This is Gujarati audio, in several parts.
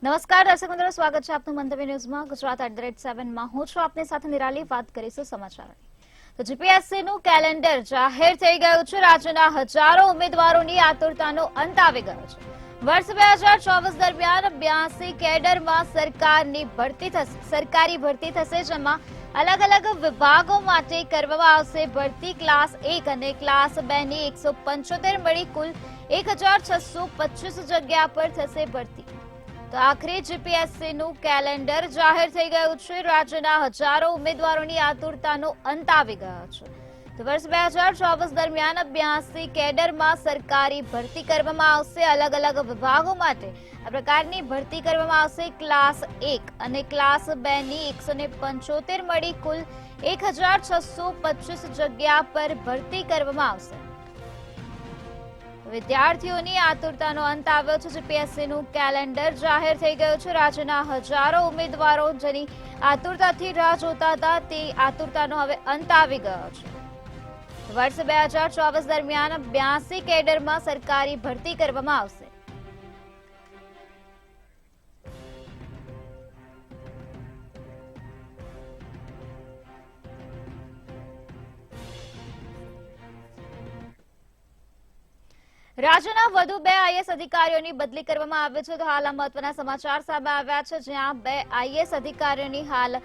નમસ્કાર દર્શક મિત્રો, સ્વાગત છે આપનું મંતવ્ય ન્યૂઝમાં ગુજરાત@7 હું છું આપની સાથે નિરાલી. વાત કરીશું સમાચારોની. તો જીપીએસસી નું કેલેન્ડર જાહેર થઈ ગયું છે. રાજ્યના હજારો ઉમેદવારોની આતુરતાનો અંત આવી ગયો છે. વર્ષ 2024 દરમિયાન 82 કેડરમાં સરકારી ભરતી થશે, જેમાં અલગ અલગ વિભાગો માટે કરવામાં આવશે ભરતી. ક્લાસ 1 અને ક્લાસ 2 ની 175 મળી કુલ 1625 જગ્યા પર થશે ભરતી. તો આખરે જીપીએસસી નું કેલેન્ડર જાહેર થઈ ગયું છે. રાજ્યના હજારો ઉમેદવારોની આતુરતાનો અંત આવી ગયો છે. તો વર્ષ 2024 દરમિયાન 82 કેડરમાં સરકારી ભરતી કરવામાં આવશે. અલગ અલગ વિભાગો માટે આ પ્રકારની ભરતી કરવામાં આવશે. ક્લાસ 1 અને ક્લાસ 2 ની 175 મળી કુલ 1625 જગ્યા પર ભરતી કરવામાં આવશે. વિદ્યાર્થીઓની આતુરતાનો અંત આવ્યો છે. જીપીએસસી નું કેલેન્ડર જાહેર થઈ ગયું છે. રાજ્યના હજારો ઉમેદવારો જેની આતુરતાથી રાહ જોતા હતા, તે આતુરતાનો હવે અંત આવી ગયો છે. વર્ષ 2024 દરમિયાન 82 કેડરમાં સરકારી ભરતી કરવામાં આવશે. રાજ્યના વધુ 2 આઈએએસ અધિકારીઓની બદલી કરવામાં આવી છે. તો હાલ મહત્વના સમાચાર સામે આવ્યા છે, જ્યાં 2 આઈએએસ અધિકારીઓની હાલ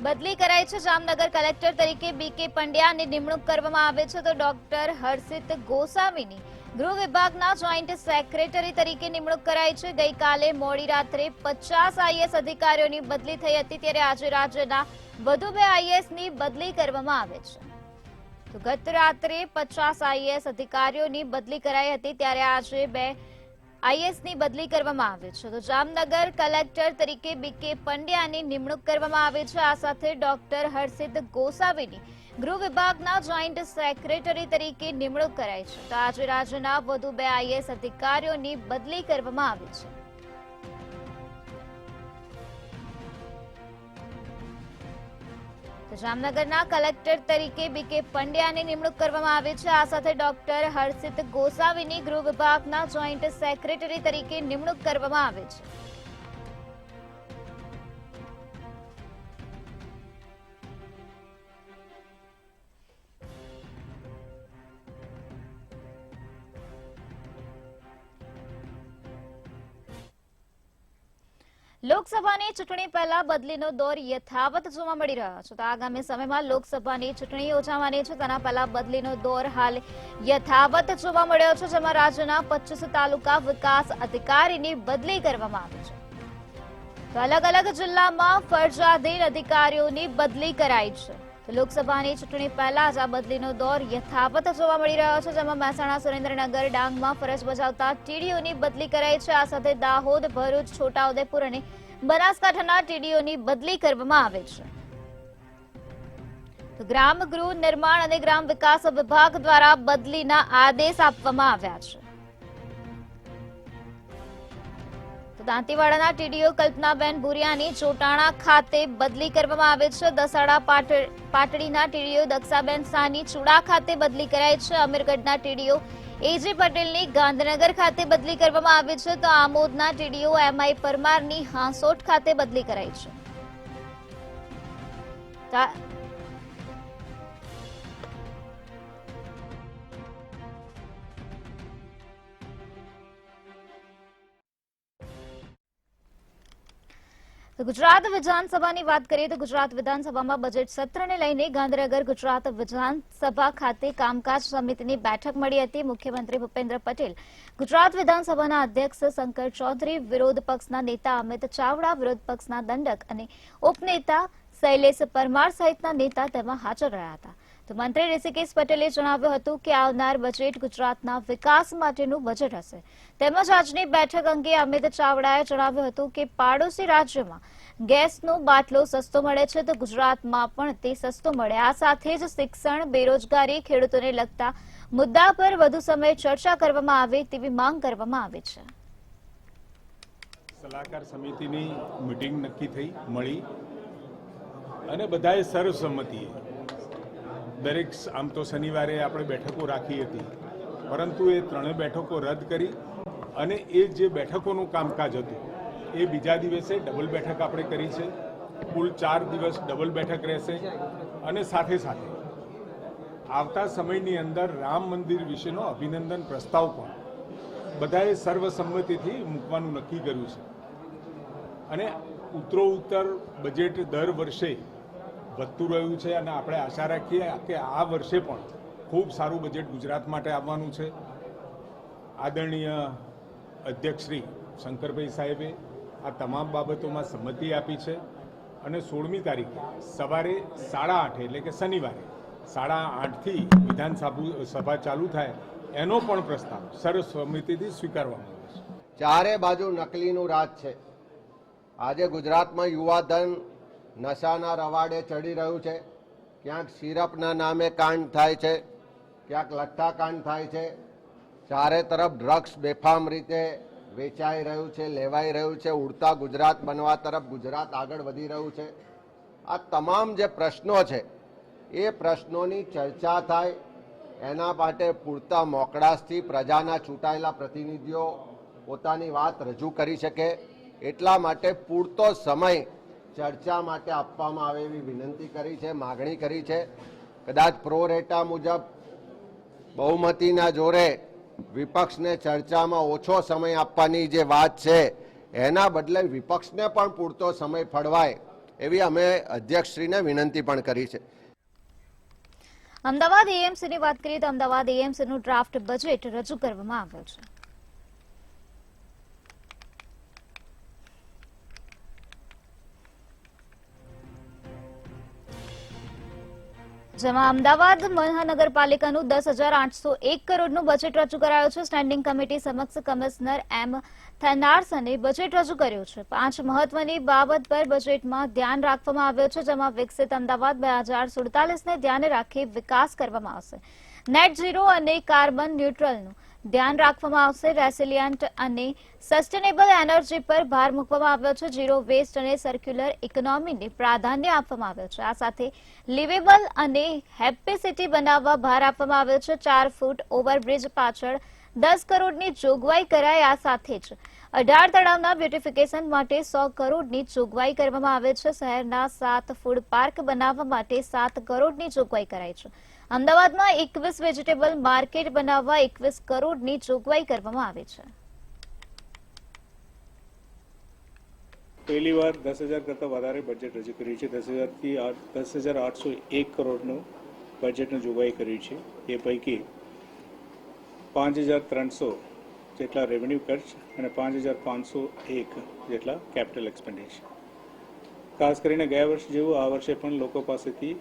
બદલી કરાઈ છે. જામનગર કલેક્ટર તરીકે બીકે પંડ્યાની નિમણૂક કરવામાં આવી છે. તો ડોક્ટર હર્ષિત ગોસાવીની ગૃહ વિભાગના જોઈન્ટ સેક્રેટરી તરીકે નિમણૂક કરાઈ છે. ગઈકાલે મોડી રાત્રે 50 આઈએએસ અધિકારીઓની બદલી થઈ હતી, ત્યારે આજે રાજ્યના વધુ 2 આઈએએસની બદલી કરવામાં આવે છે. તો ગત રાત્રે 50 આઈએએસ અધિકારીઓની બદલી કરાઈ હતી, ત્યારે આજે 2 આઈએએસની બદલી કરવામાં આવી છે. તો જામનગર કલેક્ટર તરીકે બીકે પંડ્યાની નિમણૂક કરવામાં આવી છે. આ સાથે ડોક્ટર હર્ષિત ગોસાવીની ગૃહ વિભાગના જોઈન્ટ સેક્રેટરી તરીકે નિમણૂક કરાઈ છે. તો આજે રાજ્યના વધુ 2 આઈએએસ અધિકારીઓની બદલી કરવામાં આવી છે. જામનગરના કલેક્ટર તરીકે બીકે પંડ્યાની નિમણૂક કરવામાં આવી છે. આ સાથે ડોક્ટર હર્ષિત ગોસાવીની ગૃહ વિભાગના જોઈન્ટ સેક્રેટરી તરીકે નિમણૂક કરવામાં આવી છે. લોકસભાની ચૂંટણી પહેલા બદલીનો દોર યથાવત જોવા મળી રહ્યો છે. તો આગામી સમયમાં લોકસભાની ચૂંટણી યોજાવાની છે, તેના પહેલા બદલીનો દોર હાલ યથાવત જોવા મળ્યો છે, જેમાં રાજ્યના 25 તાલુકા વિકાસ અધિકારીની બદલી કરવામાં આવી છે. તો અલગ અલગ જિલ્લામાં ફરજાધીન અધિકારીઓની બદલી કરાઈ છે. તો લોકસભાની ચૂંટણી પહેલા જ આ બદલીનો દોર યથાવત જોવા મળી રહ્યો છે, જેમાં મહેસાણા, સુરેન્દ્રનગર, ડાંગમાં ફરજ બજાવતા ટીડીઓની બદલી કરાઈ છે. આ સાથે દાહોદ, ભરૂચ, છોટાઉદેપુર અને બનાસકાંઠાના ટીડીઓની બદલી કરવામાં આવે છે. તો ગ્રામ ગૃહ નિર્માણ અને ગ્રામ વિકાસ વિભાગ દ્વારા બદલીના આદેશ આપવામાં આવ્યા છે. દાંતીવાડાના ટીડીઓ કલ્પનાબેન ભુરિયાની ચોટાણા ખાતે બદલી કરવામાં આવે છે. દસાડા પાટડીના ટીડીઓ દક્ષાબેન સાની ચુડા ખાતે બદલી કરાઈ છે. અમીરગઢના ટીડીઓ એજી પટેલની ગાંધીનગર ખાતે બદલી કરવામાં આવી છે. તો આમોદના ટીડીઓ એમઆઈ પરમારની હાંસોટ ખાતે બદલી કરાઈ છે. ગુજરાત વિધાનસભાની વાત કરીએ તો ગુજરાત વિધાનસભામાં બજેટ સત્રને લઈને ગાંધીનગર ગુજરાત વિધાનસભા ખાતે કામકાજ સમિતિની બેઠક મળી હતી. મુખ્યમંત્રી ભૂપેન્દ્ર પટેલ, ગુજરાત વિધાનસભાના અધ્યક્ષ શંકર ચૌધરી, વિરોધ પક્ષના નેતા અમિત ચાવડા, વિરોધ પક્ષના દંડક અને ઉપનેતા શૈલેષ પરમાર સહિતના નેતા તેમાં હાજર રહ્યા હતા. તો મંત્રી ઋષિકેશ પટેલે જણાવ્યું હતું કે આવનાર બજેટ ગુજરાતના વિકાસ માટેનું બજેટ હશે. તેમજ આજની બેઠક અંગે અમિત ચાવડાએ જણાવ્યું હતું કે પાડોશી રાજ્યોમાં ગેસનો બાટલો સસ્તો મળે છે, તો ગુજરાતમાં પણ તે સસ્તો મળે. આ સાથે જ શિક્ષણ, બેરોજગારી, ખેડૂતોને લગતા મુદ્દા પર વધુ સમય ચર્ચા કરવામાં આવે તેવી માંગ કરવામાં આવી છે. સલાહકાર સમિતિની મીટિંગ નક્કી થઈ મળી અને બધાએ સર્વસંમતિએ દરેક આમ તો શનિવારે આપણે બેઠકો રાખી હતી, પરંતુ એ 3 બેઠકો રદ કરી અને એ જે બેઠકોનું કામકાજ હતું એ બીજા દિવસે ડબલ બેઠક આપણે કરી છે. કુલ 4 દિવસ ડબલ બેઠક રહેશે અને સાથે સાથે આવતા સમયની અંદર રામ મંદિર વિશેનો અભિનંદન પ્રસ્તાવ પણ બધાએ સર્વસંમતિથી મૂકવાનું નક્કી કર્યું છે. અને ઉત્તરોત્તર બજેટ દર વર્ષે વધતું રહ્યું છે અને આપણે આશા રાખીએ કે આ વર્ષે પણ ખૂબ સારું બજેટ ગુજરાત માટે આવવાનું છે. આદરણીય અધ્યક્ષ શ્રી શંકરભાઈ સાહેબે આ તમામ બાબતોમાં સંમતિ આપી છે અને 16મી તારીખે સવારે 8:30 એટલે કે શનિવારે 8:30થી વિધાનસભા ચાલુ થાય એનો પણ પ્રસ્તાવ સર્વસંમતિથી સ્વીકારવામાં આવ્યો છે. ચારે બાજુ નકલીનું રાજ છે. આજે ગુજરાતમાં યુવાધન નશાના રવાડે ચડી રહ્યું છે. ક્યાંક સિરપના નામે કાંડ થાય છે, ક્યાંક લઠ્ઠાકાંડ થાય છે. ચારે તરફ ડ્રગ્સ બેફામ રીતે વેચાઈ રહ્યું છે, લેવાઈ રહ્યું છે. ઉડતા ગુજરાત બનવા તરફ ગુજરાત આગળ વધી રહ્યું છે. આ તમામ જે પ્રશ્નો છે એ પ્રશ્નોની ચર્ચા થાય એના માટે પૂરતા મોકળાશથી પ્રજાના ચૂંટાયેલા પ્રતિનિધિઓ પોતાની વાત રજૂ કરી શકે એટલા માટે પૂરતો સમય ચર્ચા માટે આપવામાં આવે એવી વિનંતી કરી છે, માગણી કરી છે. કદાચ પ્રો રેટા મુજબ બહુમતીના જોરે વિપક્ષને ચર્ચામાં ઓછો સમય આપવાની જે વાત છે એના બદલે વિપક્ષને પણ પૂરતો સમય ફળવાય એવી અમે અધ્યક્ષશ્રીને વિનંતી પણ કરી છે. અમદાવાદ એએમસીની વાત કરીએ તો અમદાવાદ એએમસીનું ડ્રાફ્ટ બજેટ રજૂ કરવામાં આવ્યું છે. જેમાં અમદાવાદ મહાનગરપાલિકાનું 10,801 કરોડનું બજેટ રજૂ કરાયું છે. સ્ટેન્ડિંગ કમિટી સમક્ષ કમિશનર એમ થેનાર્સને બજેટ રજૂ કર્યું છે. 5 મહત્વની બાબત પર બજેટમાં ધ્યાન રાખવામાં આવ્યું છે, જેમાં વિકસિત અમદાવાદ 2047ને ધ્યાને રાખી વિકાસ કરવામાં આવશે. નેટ ઝીરો અને કાર્બન ન્યુટ્રલનું ધ્યાન રાખવામાં આવશે. રેસિલિયન્ટ અને સસ્ટેનેબલ એનર્જી પર ભાર મૂકવામાં આવ્યો છે. ઝીરો વેસ્ટ અને સર્ક્યુલર ઇકોનોમીને પ્રાધાન્ય આપવામાં આવ્યું છે. આ સાથે લિવેબલ અને હેપી સિટી બનાવવા ભાર આપવામાં આવ્યો છે. 4 ફૂટ ઓવરબ્રિજ પાછળ 10 કરોડની જોગવાઈ કરાઈ. આ સાથે જ 18 તળાવના બ્યુટિફિકેશન માટે 100 કરોડની જોગવાઈ કરવામાં આવે છે. શહેરના 7 ફૂડ પાર્ક બનાવવા માટે 7 કરોડની જોગવાઈ કરાઈ છે. અમદાવાદમાં 21 વેજીટેબલ માર્કેટ બનાવવા 21 કરોડની જોગવાઈ કરવામાં આવી છે. પહેલી વાર 10,000 કરતાં વધારે બજેટ રજૂ કર્યું છે. 10,801 કરોડનું બજેટની જોગવાઈ કરી છે. એ પૈકી 5,300 જેટલા રેવન્યુ ખર્ચ અને 5,501 જેટલા કેપિટલ એક્સપેન્ડિચર. ખાસ કરીને ગયા વર્ષ જેવું આ વર્ષે પણ લોકો પાસેથી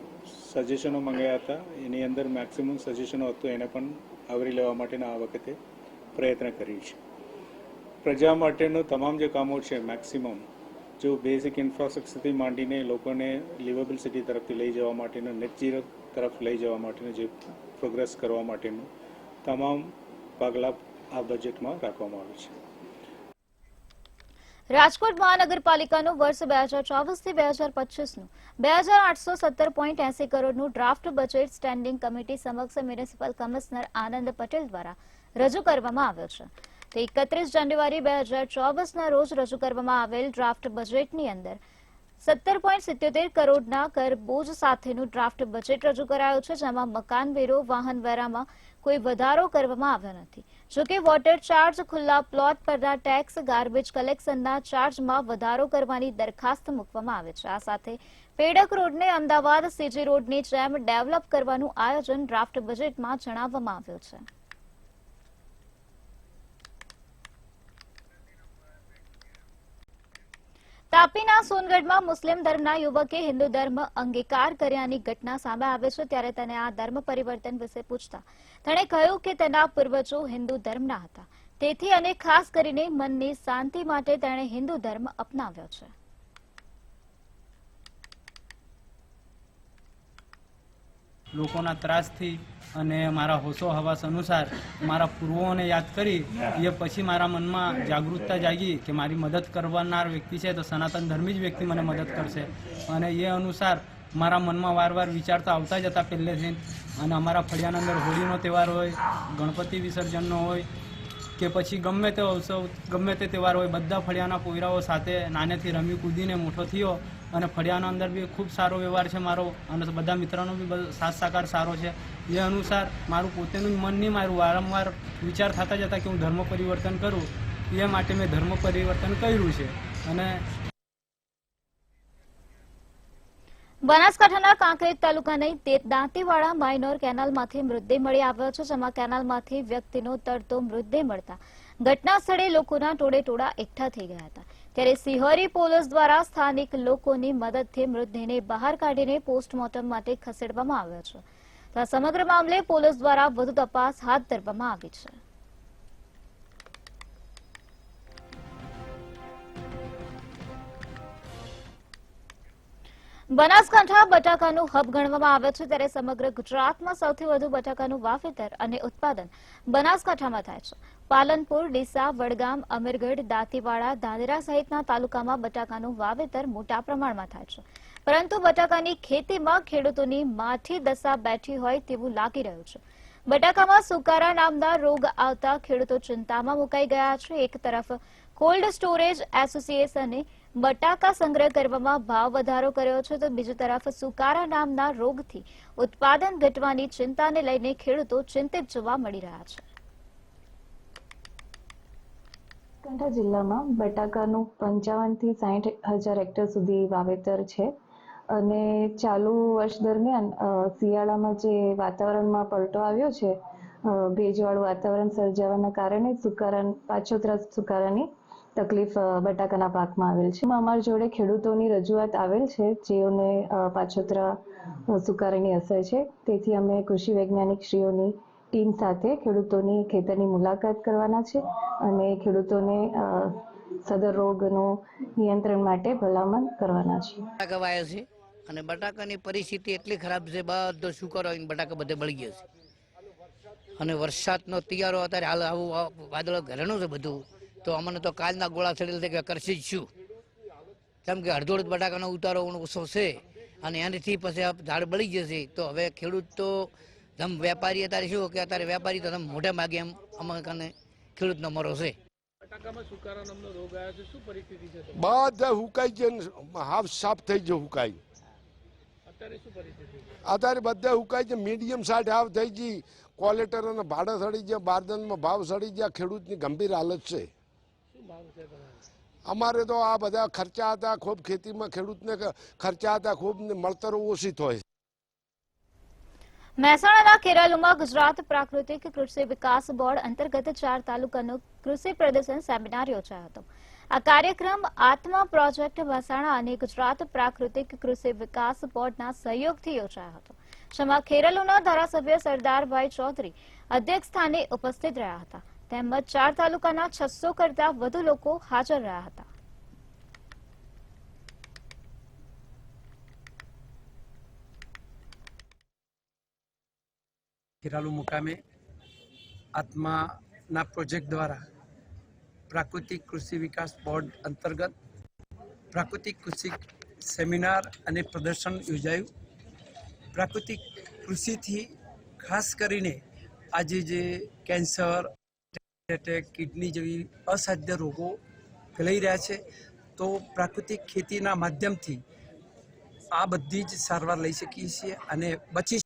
સજેશનો મંગાયા હતા. એની અંદર મેક્સિમમ સજેશનો હતું એને પણ આવરી લેવા માટેના આ વખતે પ્રયત્ન કર્યું છે. પ્રજા માટેનું તમામ જે કામો છે મેક્સિમમ જો બેઝિક ઇન્ફ્રાસ્ટ્રક્ચરથી માંડીને લોકોને લિવેબલ સિટી તરફથી લઈ જવા માટેનું, નેટ ઝીરો તરફ લઈ જવા માટેનું, જે પ્રોગ્રેસ કરવા માટેનું તમામ પગલાં આ બજેટમાં રાખવામાં આવ્યું છે. રાજકોટ મહાનગરપાલિકાનું વર્ષ 2024થી 2025નું 2,817.80 કરોડનું ડ્રાફ્ટ બજેટ સ્ટેન્ડિંગ કમિટી સમક્ષ મ્યુનિસિપલ કમિશનર આનંદ પટેલ દ્વારા રજૂ કરવામાં આવ્યો છે. તે 31 જાન્યુઆરી 2024ના રોજ રજૂ કરવામાં આવેલ ડ્રાફ્ટ બજેટની અંદર 17.77 કરોડના કર બોજ સાથેનું ડ્રાફ્ટ બજેટ રજૂ કરાયું છે, જેમાં મકાન વેરો, વાહન વેરામાં કોઈ વધારો કરવામાં આવ્યો નથી. જોકે વોટર ચાર્જ, ખુલ્લા પ્લોટ પરના ટેક્સ, ગાર્બેજ કલેક્શનના ચાર્જમાં વધારો કરવાની દરખાસ્ત મૂકવામાં આવે છે. આ સાથે પેડક રોડને અમદાવાદ સીજી રોડની જેમ ડેવલપ કરવાનું આયોજન ડ્રાફ્ટ બજેટમાં જણાવવામાં આવ્યું છે. તાપીના સોનગઢમાં મુસ્લિમ ધર્મના યુવકે હિન્દુ ધર્મ અંગીકાર કર્યાની ઘટના સામે આવે છે. ત્યારે તેને આ ધર્મ પરિવર્તન વિશે પૂછતા તેણે કહ્યું કે તેના પૂર્વજો હિન્દુ ધર્મના હતા, તેથી અને ખાસ કરીને મનની શાંતિ માટે તેણે હિન્દુ ધર્મ અપનાવ્યો છે. લોકોના ત્રાસથી અને મારા હોશો હવાસ અનુસાર મારા પૂર્વોને યાદ કરી એ પછી મારા મનમાં જાગૃતતા જાગી કે મારી મદદ કરનાર વ્યક્તિ છે તો સનાતન ધર્મી જ વ્યક્તિ મને મદદ કરશે. અને એ અનુસાર મારા મનમાં વારવાર વિચારતા આવતા જ હતા પહેલેથી. અને અમારા ફળિયાના અંદર હોળીનો તહેવાર હોય, ગણપતિ વિસર્જનનો હોય, કે પછી ગમે તે ઉત્સવ ગમે તે તહેવાર હોય બધા ફળિયાના પોયરાઓ સાથે નાનેથી રમી કૂદીને મોટો થયો અને ફળિયાના અંદર બી ખૂબ સારો વ્યવહાર છે મારો અને બધા મિત્રોનો બી સાથ સહકાર સારો છે. એ અનુસાર મારું પોતાનું મન નહીં મારું વારંવાર વિચાર થતા જતા કે હું ધર્મ પરિવર્તન કરું એ માટે મેં ધર્મ પરિવર્તન કર્યું છે. અને બનાસકાંઠાના કાંકરેજ તાલુકાની દાંતીવાડા માઇનોર કેનાલમાંથી મૃતદેહ મળી આવ્યો છે, જેમાં કેનાલમાંથી વ્યક્તિનો તરતો મૃતદેહ મળતા ઘટના સ્થળે લોકોના ટોળેટોળા એકઠા થઈ ગયા હતા. ત્યારે સિહોરી પોલીસ દ્વારા સ્થાનિક લોકોની મદદથી મૃતદેહને બહાર કાઢીને પોસ્ટમોર્ટમ માટે ખસેડવામાં આવ્યો છે. તો આ સમગ્ર મામલે પોલીસ દ્વારા વધુ તપાસ હાથ ધરવામાં આવી છે. બનાસકાંઠા બટાકાનું હબ ગણવામાં આવે છે, ત્યારે સમગ્ર ગુજરાતમાં સૌથી વધુ બટાકાનું વાવેતર અને ઉત્પાદન બનાસકાંઠામાં થાય છે. પાલનપુર, ડીસા, વડગામ, અમીરગઢ, દાંતીવાડા, ધાનેરા સહિતના તાલુકામાં બટાકાનું વાવેતર મોટા પ્રમાણમાં થાય છે. પરંતુ બટાકાની ખેતીમાં ખેડૂતોની માઠી દશા બેઠી હોય તેવું લાગી રહ્યું છે. બટાકામાં સુકારા નામના રોગ આવતા ખેડૂતો ચિંતામાં મુકાઈ ગયા છે. એક તરફ કોલ્ડ સ્ટોરેજ એસોસિએશને બટાકા સંગ્રહ કરવામાં ભાવ વધારો કર્યો છે, તો બીજી તરફ સુકારા નામના રોગથી ઉત્પાદન ઘટવાની ચિંતાને લઈને ખેડૂતો ચિંતિત જોવા મળી રહ્યા છે. બનાસકાંઠા જિલ્લામાં બટાકાનું 55 થી 60,000 હેક્ટર સુધી વાવેતર છે અને ચાલુ વર્ષ દરમિયાન શિયાળામાં જે વાતાવરણમાં પલટો આવ્યો છે, ભેજવાળું વાતાવરણ સર્જાવાના કારણે પાછોતરા સુકારાની તકલીફ બટાકાના પાકમાં આવેલ છે. અમારી જોડે ખેડૂતોની રજૂઆત આવેલ છે જેઓને પાછોતરા સુકારાની અસર છે. તેથી અમે કૃષિ વૈજ્ઞાનિક શ્રીઓની ટીમ સાથે ખેડૂતોની ખેતરની મુલાકાત કરવાના છે અને ખેડૂતોને સદર રોગનું નિયંત્રણ માટે ભલામણ કરવાના છે. બટાકા વાયા છે અને બટાકાની પરિસ્થિતિ એટલી ખરાબ છે, બધો સુકારો આવીને બટાકા બધે બળી ગયા છે અને વરસાદનો તિયારો અત્યારે હાલ આવું વાદળ ઘરેણું છે બધું. તો અમને તો કાલના ગોળા ચડેલ છે કે કરશે જ શું, કેમ કે અડધો બટાકાનો ઉતારો ઓછો છે અને એનાથી પછી ઝાડ બળી જશે. તો હવે ખેડૂત તો ધમ વેપારી અત્યારે શું કે અત્યારે વેપારી તો મોઢે માગે એમ અમારે કારણે ખેડૂતનો મરો છે. બધા હુકાઈ ગયા, હાફ સાફ થઈ ગયો હુકાઈ. અત્યારે બધા હુકાઈ ગયા, મીડિયમ સાઈડ હાફ થઈ ગઈ. ક્વોલિટર અને ભાડા સડી ગયા, બારદાનમાં ભાવ સડી ગયા. ખેડૂતની ગંભીર હાલત છે. અમારે તો આ બધા ખર્ચા હતા ખૂબ, ખેતીમાં ખેડૂતને ખર્ચા હતા ખૂબ, મળતરો ઓછી થાય. મહેસાણાના ખેરાલુમાં ગુજરાત પ્રાકૃતિક કૃષિ વિકાસ બોર્ડ અંતર્ગત 4 તાલુકાનો કૃષિ પ્રદર્શન સેમિનાર યોજાયો હતો. આ કાર્યક્રમ આત્મા પ્રોજેક્ટ મહેસાણા અને ગુજરાત પ્રાકૃતિક કૃષિ વિકાસ બોર્ડના સહયોગથી યોજાયો હતો, જેમાં ખેરાલુના ધારાસભ્ય સરદારભાઈ ચૌધરી અધ્યક્ષ સ્થાને ઉપસ્થિત રહ્યા હતા. તેમજ 4 તાલુકાના 600 કરતા વધુ લોકો હાજર રહ્યા હતા. ખેરાલુ મુકામે આત્માના પ્રોજેક્ટ દ્વારા પ્રાકૃતિક કૃષિ વિકાસ બોર્ડ અંતર્ગત પ્રાકૃતિક કૃષિ સેમિનાર અને પ્રદર્શન યોજાયું. પ્રાકૃતિક કૃષિથી ખાસ કરીને આજે જે કેન્સર, એટેક, કિડની જેવી અસાધ્ય રોગો ફેલાઈ રહ્યા છે, તો પ્રાકૃતિક ખેતીના માધ્યમથી આ બધી જ સારવાર લઈ શકીએ છીએ અને બચી.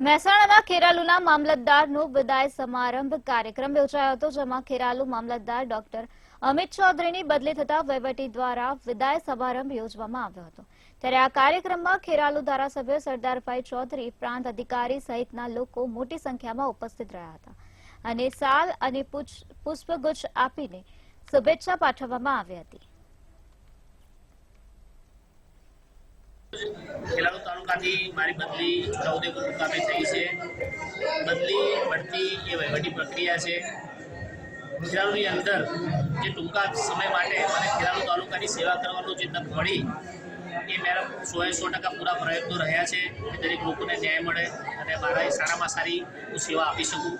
મહેસાણાના ખેરાલુના મામલતદારનો વિદાય સમારંભ કાર્યક્રમ યોજાયો હતો, જેમાં ખેરાલુ મામલતદાર ડોક્ટર અમિત ચૌધરીની બદલી થતા વહીવટી દ્વારા વિદાય સમારંભ યોજવામાં આવ્યો હતો. ત્યારે આ કાર્યક્રમમાં ખેરાલુ ધારાસભ્ય સરદારભાઈ ચૌધરી, પ્રાંત અધિકારી સહિતના લોકો મોટી સંખ્યામાં ઉપસ્થિત રહ્યા હતા અને સાલ અને પુષ્પગુચ્છ આપીને શુભેચ્છા પાઠવવામાં આવી હતી. ખેરાલુ તાલુકાથી મારી બદલી છોટાઉદેપુર મુકામે થઈ છે. બદલી બઢતી એ વહીવટી પ્રક્રિયા છે. ખેરાલુની અંદર જે ટૂંકા સમય માટે મને ખેરાલુ તાલુકાની સેવા કરવાનું જે તક મળી, એ મારા 100% પૂરા પ્રયત્નો રહ્યા છે કે દરેક લોકોને ન્યાય મળે અને મારા સારામાં સારી હું સેવા આપી શકું.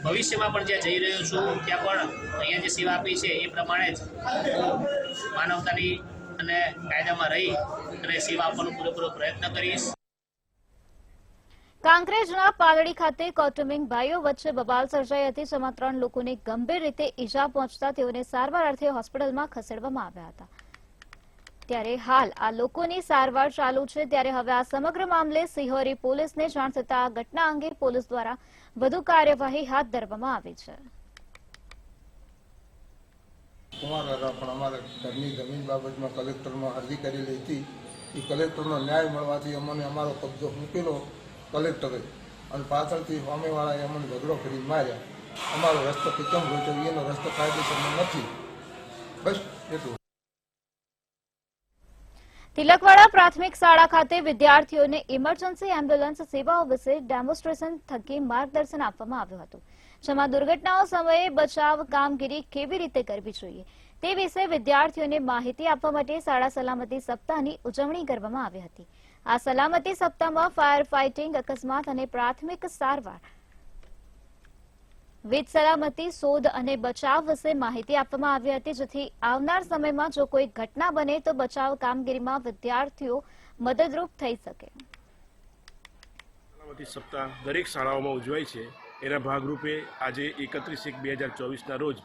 ભવિષ્યમાં પણ જ્યાં જઈ રહ્યો છું ત્યાં પણ અહીંયા જે સેવા આપી છે એ પ્રમાણે જ હું માનવતાની અને કાયદામાં રહી અને સેવા આપવાનો પૂરેપૂરો પ્રયત્ન કરીશ. કાંકરેજના પાલડી ખાતે કૌટુંબિક ભાઈઓ વચ્ચે બબાલ સર્જાઈ હતી, જેમાં 3 લોકોને ગંભીર રીતે ઈજા પહોંચતા તેઓને સારવાર અર્થે હોસ્પિટલમાં ખસેડવામાં આવ્યા હતા. ત્યારે હાલ આ લોકોની સારવાર ચાલુ છે. ત્યારે હવે આ સમગ્ર મામલે સિહોરી પોલીસને જાણ થતા આ ઘટના અંગે પોલીસ દ્વારા વધુ કાર્યવાહી હાથ ધરવામાં આવી છે. કુમાર હતા, પણ અમારે ઘરની જમીન બાબતમાં કલેક્ટરમાં અરજી કરેલી હતી. એ કલેક્ટરનો ન્યાય મળવાથી અમને અમારો કબજો મૂકેલો કલેક્ટરે, અને પાછળથી સામેવાળાએ અમને ઝઘડો કરી માર્યા. અમારો રસ્તો કિચમ ગયો, એનો રસ્તો કાયદેસરનો નથી. બસ એટલું. તિલકવાડા પ્રાથમિક શાળા ખાતે વિદ્યાર્થીઓને ઇમરજન્સી એમ્બ્યુલન્સ સેવાઓ વિશે ડેમોન્સ્ટ્રેશન થકી માર્ગદર્શન આપવામાં આવ્યું હતું, જેમાં દુર્ઘટનાઓ સમયે બચાવ કામગીરી કેવી રીતે કરવી જોઈએ તે વિશે વિદ્યાર્થીઓને માહિતી આપવા માટે શાળા સલામતી સપ્તાહની ઉજવણી કરવામાં આવી હતી. આ સલામતી સપ્તાહમાં ફાયર ફાઇટિંગ, અકસ્માત અને પ્રાથમિક સારવાર, વીજ સલામતી, શોધ અને બચાવ વિશે માહિતી આપવામાં આવી હતી, જેથી આવનાર સમયમાં જો કોઈ ઘટના બને તો બચાવ કામગીરીમાં વિદ્યાર્થીઓ મદદરૂપ થઈ શકે. સલામતી સપ્તાહ દરેક શાળાઓમાં ઉજવાય છે. એના ભાગરૂપે આજે 31/1/2024ના રોજ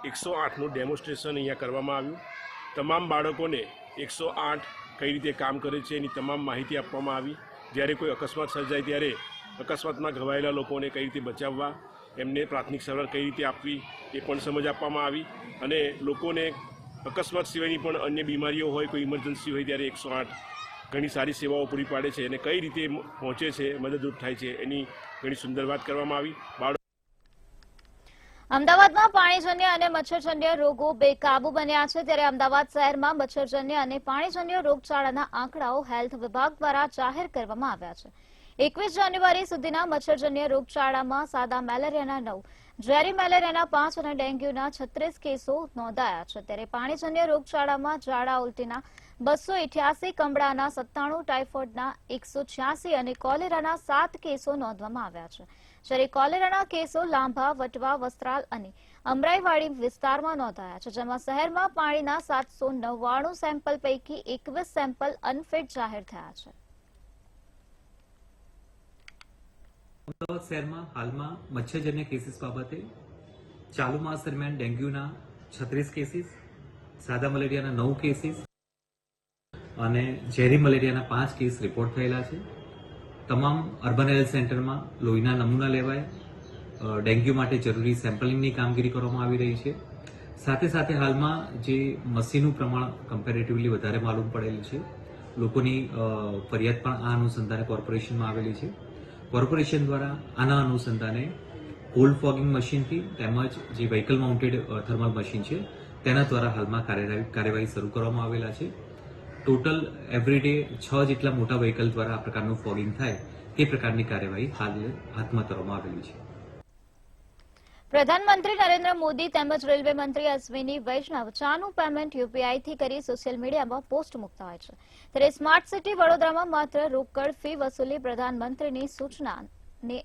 108નું ડેમોન્સ્ટ્રેશન અહીંયા કરવામાં આવ્યું. તમામ બાળકોને 108 કઈ રીતે કામ કરે છે એની તમામ માહિતી આપવામાં આવી. જ્યારે કોઈ અકસ્માત સર્જાય ત્યારે અકસ્માતમાં ઘવાયેલા લોકોને કઈ રીતે બચાવવા, એમને પ્રાથમિક સારવાર કઈ રીતે આપવી એ પણ સમજ આપવામાં આવી. અને લોકોને અકસ્માત સિવાયની પણ અન્ય બીમારીઓ હોય, કોઈ ઇમરજન્સી હોય ત્યારે 108 ઘણી સારી સેવાઓ પૂરી પાડે છે અને કઈ રીતે પહોંચે છે, મદદરૂપ થાય છે, એની ઘણી સુંદર વાત કરવામાં આવી. અમદાવાદમાં પાણીજન્ય અને મચ્છરજન્ય રોગો બેકાબુ બન્યા છે. ત્યારે અમદાવાદ શહેરમાં મચ્છરજન્ય અને પાણીજન્ય રોગચાળાના આંકડાઓ હેલ્થ વિભાગ દ્વારા જાહેર કરવામાં આવ્યા છે. 21 જાન્યુઆરી સુધીના મચ્છરજન્ય રોગચાળામાં સાદા મેલેરિયાના 9, ઝેરી મેલેરિયાના 5 અને ડેન્ગ્યુના 36 કેસો નોંધાયા છે. ત્યારે પાણીજન્ય રોગચાળામાં ઝાડા ઉલટીના 288, કમળાના 97, ટાઇફોઇડના 186 અને કોલેરાના 7 કેસો નોંધવામાં આવ્યા છે. જ્યારે કોલેરાના કેસો લાંભા, વટવા, વસ્ત્રાલ અને અમરાઈવાડી વિસ્તારમાં નોંધાયા છે, જેમાં શહેરમાં પાણીના 799 સેમ્પલ પૈકી 21 સેમ્પલ અનફિટ જાહેર થયા છે. અમદાવાદ શહેરમાં હાલમાં મચ્છરજન્ય કેસીસ બાબતે ચાલુ માસ દરમિયાન ડેન્ગ્યુના 36 કેસીસ, સાદા મલેરિયાના 9 કેસીસ અને ઝેરી મલેરિયાના 5 કેસ રિપોર્ટ થયેલા છે. તમામ અર્બન હેલ્થ સેન્ટરમાં લોહીના નમૂના લેવાય, ડેન્ગ્યુ માટે જરૂરી સેમ્પલિંગની કામગીરી કરવામાં આવી રહી છે. સાથે સાથે હાલમાં જે મસીનું પ્રમાણ કમ્પેરેટિવલી વધારે માલુમ પડેલું છે. લોકોની ફરિયાદ પણ આ અનુસંધાને કોર્પોરેશનમાં આવેલી છે. કોર્પોરેશન દ્વારા આના અનુસંધાને કોલ્ડ ફોગિંગ મશીનથી તેમજ જે વ્હીકલ માઉન્ટેડ થર્મલ મશીન છે તેના દ્વારા હાલમાં કાર્યવાહી શરૂ કરવામાં આવેલા છે. ટોટલ એવરીડે 6 જેટલા મોટા વ્હીકલ દ્વારા આ પ્રકારનું ફોગિંગ થાય તે પ્રકારની કાર્યવાહી હાલ હાથમાં ધરવામાં આવેલી છે. પ્રધાનમંત્રી નરેન્દ્ર મોદી તેમજ રેલવે મંત્રી અશ્વિની વૈષ્ણવ ચાનું પેમેન્ટ યુપીઆઈથી કરી સોશિયલ મીડિયામાં પોસ્ટ મૂકતા હોય છે. ત્યારે સ્માર્ટ સિટી વડોદરામાં માત્ર રોકડ ફી વસૂલી પ્રધાનમંત્રીની સૂચનાને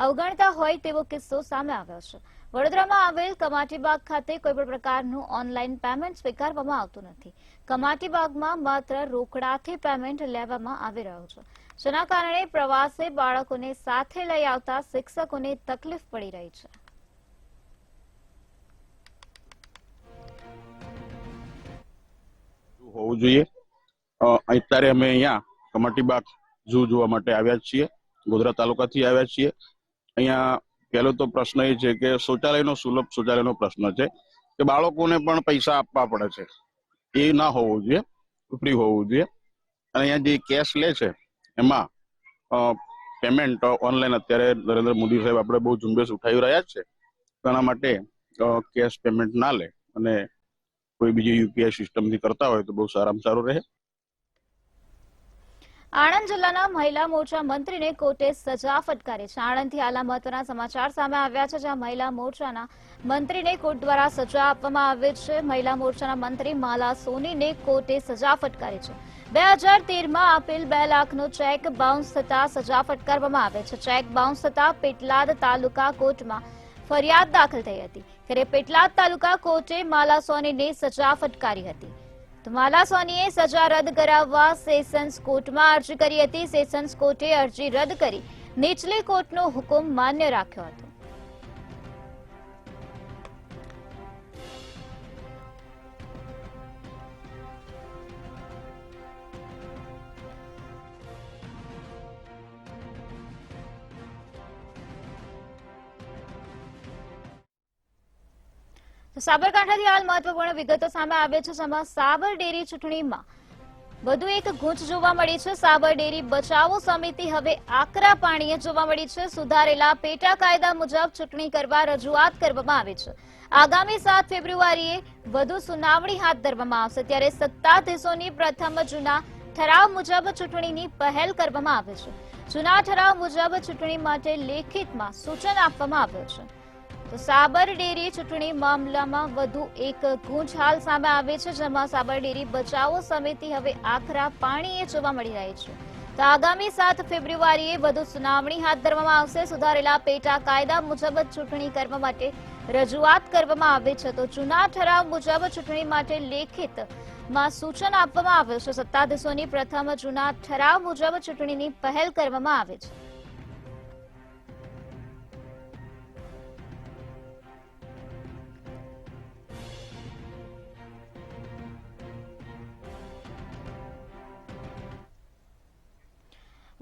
અવગણતા હોય તેવો કિસ્સો સામે આવ્યો છે. વડોદરામાં આવેલ કમાટીબાગ ખાતે કોઈ પણ પ્રકારનું ઓનલાઈન પેમેન્ટ સ્વીકારવામાં આવતું નથી. કમાટીબાગમાં માત્ર રોકડાથી પેમેન્ટ લેવામાં આવી રહ્યું છે, જેના કારણે પ્રવાસે બાળકોને સાથે લઈ આવતા શિક્ષકોને તકલીફ પડી રહી છે. હોવું જોઈએ. અત્યારે અમે અહીંયા કમાટીબાગ ઝૂ જોવા માટે આવ્યા છીએ. ગોધરા તાલુકાથી આવ્યા છીએ. અહીંયા પહેલો તો પ્રશ્ન એ છે કે સુલભ શૌચાલયનો પ્રશ્ન છે કે બાળકોને પણ પૈસા આપવા પડે છે. એ ના હોવું જોઈએ, ફ્રી હોવું જોઈએ. અને અહીંયા જે કેશ લે છે એમાં પેમેન્ટ ઓનલાઈન અત્યારે નરેન્દ્ર મોદી સાહેબ આપણે બહુ ઝુંબેશ ઉઠાવી રહ્યા છે. તેના માટે કેશ પેમેન્ટ ના લે અને કોઈ બીજી યુપીઆઈ સિસ્ટમથી કરતા હોય તો બહુ સારામાં સારું રહે. આણંદ જિલ્લાના મહિલા મોરચા મંત્રીને કોર્ટે સજા ફટકારી છે. આણંદથી હાલ મહત્વના સમાચાર સામે આવ્યા છે, જ્યાં મહિલા મોરચાના મંત્રીને કોર્ટ દ્વારા સજા આપવામાં આવી છે. મહિલા મોરચાના મંત્રી માલા સોનીને કોર્ટે સજા ફટકારી છે. 2013માં આપેલ 2 લાખનો ચેક બાઉન્સ થતા સજા ફટકારવામાં આવે છે. ચેક બાઉન્સ થતા પેટલાદ તાલુકા કોર્ટમાં ફરિયાદ દાખલ થઈ હતી. ત્યારે પેટલાદ તાલુકા કોર્ટે માલા સોનીને સજા ફટકારી હતી. તો માલા સોનીએ સજા રદ કરાવવા સેશન્સ કોર્ટમાં અરજી કરી હતી. સેશન્સ કોર્ટે અરજી રદ કરી નીચલી કોર્ટનો હુકમ માન્ય રાખ્યો હતો. સાબરકાંઠાથી હાલ મહત્વપૂર્ણ વિગતો સામે આવે છે, જેમાં સાબર ડેરી ચૂંટણીમાં વધુ એક ગૂંચ જોવા મળી છે. સાબર ડેરી બચાવો સમિતિ હવે આકરા પાણીએ જોવા મળી છે. સુધારેલા પેટા કાયદા મુજબ ચૂંટણી કરવા રજૂઆત કરવામાં આવી છે. આગામી 7 ફેબ્રુઆરીએ વધુ સુનાવણી હાથ ધરવામાં આવશે. ત્યારે સત્તાધીશોની પ્રથમ જૂના ઠરાવ મુજબ ચૂંટણીની પહેલ કરવામાં આવે છે. જૂના ઠરાવ મુજબ ચૂંટણી માટે લેખિતમાં સૂચન આપવામાં આવ્યું છે. તો સાબર ડેરી ચૂંટણી મામલામાં વધુ એક ગૂંચ હાલ સામે આવે છે, જેમાં સાબર ડેરી બચાવો સમિતિ હવે આકરા પાણીએ જોવા મળી રહી છે. તો આગામી 7 ફેબ્રુઆરીએ વધુ સુનાવણી હાથ ધરવામાં આવશે. સુધારેલા પેટા કાયદા મુજબ ચૂંટણી કરવા માટે રજૂઆત કરવામાં આવે છે. તો જૂના ઠરાવ મુજબ ચૂંટણી માટે લેખિતમાં સૂચન આપવામાં આવ્યું છે. સત્તાધીશોની પ્રથમ જૂના ઠરાવ મુજબ ચૂંટણીની પહેલ કરવામાં આવે છે.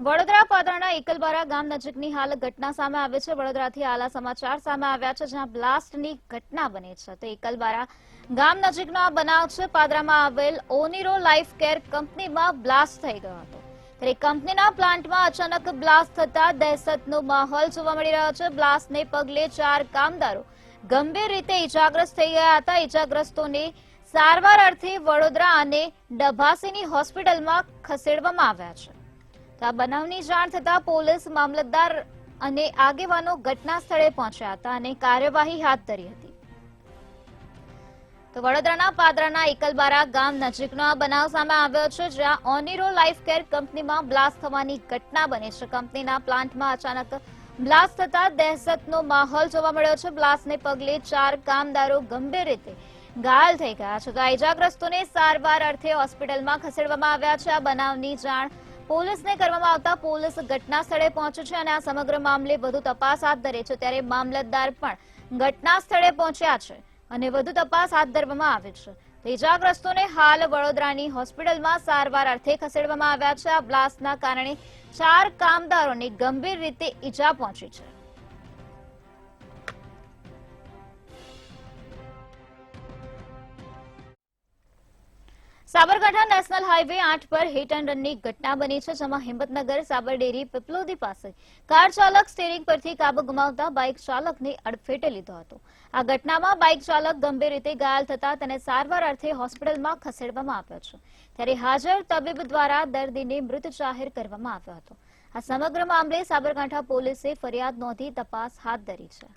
વડોદરા પાદરાના એકલબારા ગામ નજીકની હાલ ઘટના સામે આવે છે. વડોદરાથી હાલ સમાચાર સામે આવ્યા છે, જ્યાં બ્લાસ્ટની ઘટના બની છે. તો એકલબારા ગામ નજીકનો આ બનાવ છે. પાદરામાં આવેલ ઓનિરો લાઈફ કેર કંપનીમાં બ્લાસ્ટ થઈ ગયો હતો. ત્યારે કંપનીના પ્લાન્ટમાં અચાનક બ્લાસ્ટ થતા દહેશતનો માહોલ જોવા મળી રહ્યો છે. બ્લાસ્ટને પગલે 4 કામદારો ગંભીર રીતે ઇજાગ્રસ્ત થઈ ગયા હતા. ઇજાગ્રસ્તોને સારવાર અર્થે વડોદરા અને ડભાસીની હોસ્પિટલમાં ખસેડવામાં આવ્યા છે. તો આ બનાવની જાણ થતા પોલીસ, મામલતદાર અને આગેવાનો ઘટના સ્થળે પહોંચ્યા હતા અને કાર્યવાહી હાથ ધરી હતી. તો વડોદરાના પાદરાના એકલબારા ગામ નજીકનો આ બનાવ સામે આવ્યો છે, જ્યાં ઓનિરો લાઈફ કેર કંપનીમાં બ્લાસ્ટ થવાની ઘટના બની છે. કંપનીના પ્લાન્ટમાં અચાનક બ્લાસ્ટ થતા દહેશતનો માહોલ જોવા મળ્યો છે. બ્લાસ્ટને પગલે 4 કામદારો ગંભીર રીતે ઘાયલ થઈ ગયા છે. તો આ ઇજાગ્રસ્તોને સારવાર અર્થે હોસ્પિટલમાં ખસેડવામાં આવ્યા છે. આ બનાવની જાણ પોલીસને કરવામાં આવતા પોલીસ ઘટના સ્થળે પહોંચી છે અને આ સમગ્ર મામલે વધુ તપાસ હાથ ધરી છે. ત્યારે મામલતદાર પણ ઘટના સ્થળે પહોંચ્યા છે અને વધુ તપાસ હાથ ધરવામાં આવી છે. ઇજાગ્રસ્તોને હાલ વડોદરાની હોસ્પિટલમાં સારવાર અર્થે ખસેડવામાં આવ્યા છે. આ બ્લાસ્ટના કારણે 4 કામદારોને ગંભીર રીતે ઈજા પહોંચી છે. સાબરકાંઠા નેશનલ હાઈવે 8 પર હિટ એન્ડ રનની ઘટના બની છે, જેમાં હિંમતનગર સાબર ડેરી પીપલોદી પાસે કાર ચાલક સ્ટીરિંગ પરથી કાબુ ગુમાવતા બાઇક ચાલકને અડફેટે લીધો હતો. આ ઘટનામાં બાઇક ચાલક ગંભીર રીતે ઘાયલ થતા તેને સારવાર અર્થે હોસ્પિટલમાં ખસેડવામાં આવ્યો છે. ત્યારે હાજર તબીબ દ્વારા દર્દીને મૃત જાહેર કરવામાં આવ્યો હતો. આ સમગ્ર મામલે સાબરકાંઠા પોલીસે ફરિયાદ નોંધી તપાસ હાથ ધરી છે.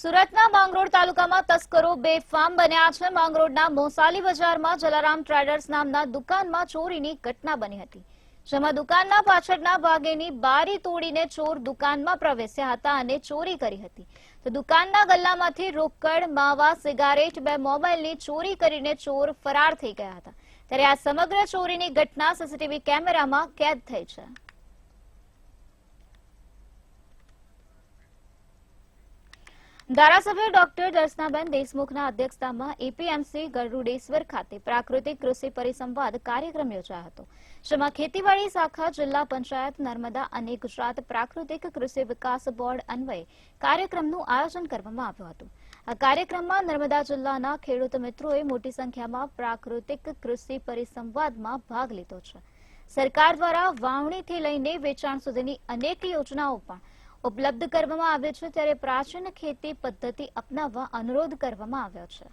સુરતના માંગરોળ તાલુકામાં તસ્કરો બેફામ બન્યા છે. માંગરોળના મોસાલી બજારમાં જલારામ ટ્રેડર્સ નામના દુકાનમાં ચોરીની ઘટના બની હતી, જેમાં દુકાનના પાછળના ભાગેની બારી તોડીને ચોર દુકાનમાં પ્રવેશ્યા હતા અને ચોરી કરી હતી. તો દુકાનના ગલ્લામાંથી રોકડ, માવા, સિગારેટ, 2 મોબાઈલની ચોરી કરીને ચોર ફરાર થઈ ગયા હતા. ત્યારે આ સમગ્ર ચોરીની ઘટના સીસીટીવી કેમેરામાં કેદ થઈ છે. ધારાસભ્ય ડોક્ટર દર્શનાબેન દેશમુખના અધ્યક્ષતામાં એપીએમસી ગરુડેશ્વર ખાતે પ્રાકૃતિક કૃષિ પરિસંવાદ કાર્યક્રમ યોજાયો હતો, જેમાં ખેતીવાડી શાખા, જિલ્લા પંચાયત નર્મદા અને ગુજરાત પ્રાકૃતિક કૃષિ વિકાસ બોર્ડ અન્વયે કાર્યક્રમનું આયોજન કરવામાં આવ્યું હતું. આ કાર્યક્રમમાં નર્મદા જિલ્લાના ખેડૂત મિત્રોએ મોટી સંખ્યામાં પ્રાકૃતિક કૃષિ પરિસંવાદમાં ભાગ લીધો છે. સરકાર દ્વારા વાવણીથી લઈને વેચાણ સુધીની અનેક યોજનાઓ પણ ઉપલબ્ધ કરવામાં આવે છે. ત્યારે પ્રાચીન ખેતી પદ્ધતિ અપનાવવા અનુરોધ કરવામાં આવ્યો છે.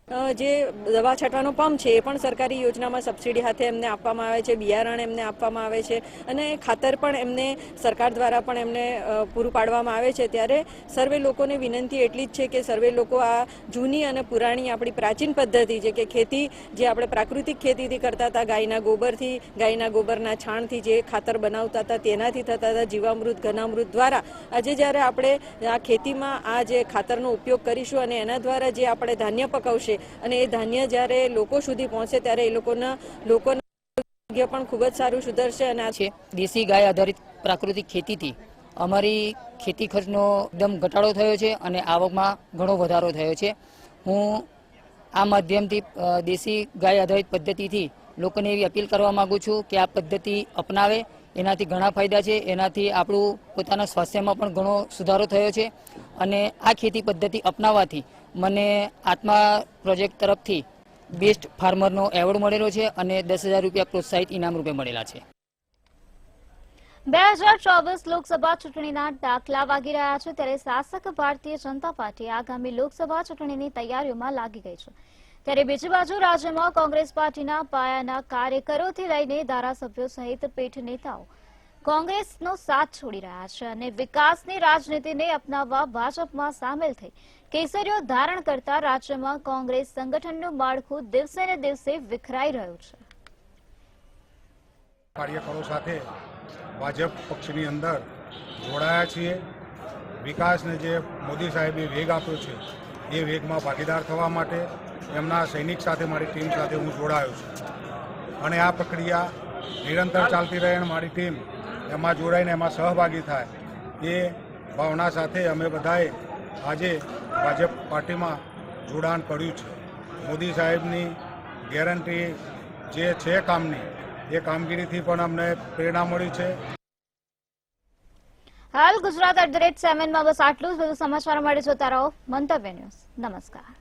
જે દવા છાંટવાનો પંપ છે એ પણ સરકારી યોજનામાં સબસિડી હાથે એમને આપવામાં આવે છે, બિયારણ એમને આપવામાં આવે છે અને ખાતર પણ એમને સરકાર દ્વારા પણ એમને પૂરું પાડવામાં આવે છે. ત્યારે સર્વે લોકોને વિનંતી એટલી જ છે કે સર્વે લોકો આ જૂની અને પુરાણી આપણી પ્રાચીન પદ્ધતિ છે કે ખેતી જે આપણે પ્રાકૃતિક ખેતીથી કરતા હતા, ગાયના ગોબરથી, ગાયના ગોબરના છાણથી જે ખાતર બનાવતા હતા તેનાથી થતા હતા, જીવામૃત, ઘનામૃત દ્વારા આજે જ્યારે આપણે આ ખેતીમાં આ જે ખાતરનો ઉપયોગ કરીશું અને એના દ્વારા જે આપણે ધાન્ય પકવશે અને એ ધાન્ય જ્યારે લોકો સુધી પહોંચે ત્યારે એ લોકોના આરોગ્ય પણ ખૂબ જ સારું સુધરશે. અને આ છે દેશી ગાય આધારિત પ્રાકૃતિક ખેતીથી અમારી ખેતી ખર્ચનો એકદમ ઘટાડો થયો છે અને આવકમાં ઘણો વધારો થયો છે. હું આ માધ્યમથી દેશી ગાય આધારિત પદ્ધતિથી લોકોને એવી અપીલ કરવા માંગુ છું કે આ પદ્ધતિ અપનાવે. એનાથી ઘણા ફાયદા છે. એનાથી આપણું પોતાના સ્વાસ્થ્યમાં પણ ઘણો સુધારો થયો છે અને આ ખેતી પદ્ધતિ અપનાવવાથી મને આત્મા પ્રોજેક્ટ તરફથી બેસ્ટ ફાર્મરનો એવોર્ડ મળેલો છે અને 10,000 રૂપિયા પ્રોત્સાહિત ઇનામ રૂપે મળેલા છે. 2024 લોકસભા ચૂંટણીના દાખલા વાગી રહ્યા છે ત્યારે શાસક ભારતીય જનતા પાર્ટી આગામી લોકસભા ચૂંટણીની તૈયારીઓમાં લાગી ગઈ છે. ત્યારે બીજી બાજુ રાજ્યમાં કોંગ્રેસ પાર્ટીના પાયાના કાર્યકરોથી લઈને ધારાસભ્યો સહિત પીઠ નેતાઓ કોંગ્રેસનો સાથ છોડી રહ્યા છે અને વિકાસની રાજનીતિને અપનાવવા ભાજપમાં સામેલ થઈ કેસરીઓ ધારણ કરતા રાજ્યમાં કોંગ્રેસ સંગઠનનું માળખું દિવસે ને દિવસે વિખરાઈ રહ્યું છે. કાર્યકરો સાથે ભાજપ પક્ષની અંદર જોડાયા છીએ. વિકાસને જે મોદી સાહેબે વેગ આપ્યો છે એ વેગમાં ભાગીદાર થવા માટે એમના સૈનિક સાથે મારી ટીમ સાથે હું જોડાયો છું અને આ પ્રક્રિયા નિરંતર ચાલતી રહે અને મારી ટીમ એમાં જોડાઈને એમાં સહભાગી થાય એ ભાવના સાથે અમે બધાએ આજે ભાજપ પાર્ટીમાં જોડાણ કર્યું છે. મોદી સાહેબની ગેરંટી જે છે કામની એ કામગીરીથી પણ અમને પ્રેરણા મળી છે. હાલ ગુજરાત @7 માં બસ આટલું જ. વધુ સમાચાર માટે જોતા રહો મંતવ્ય ન્યૂઝ. નમસ્કાર.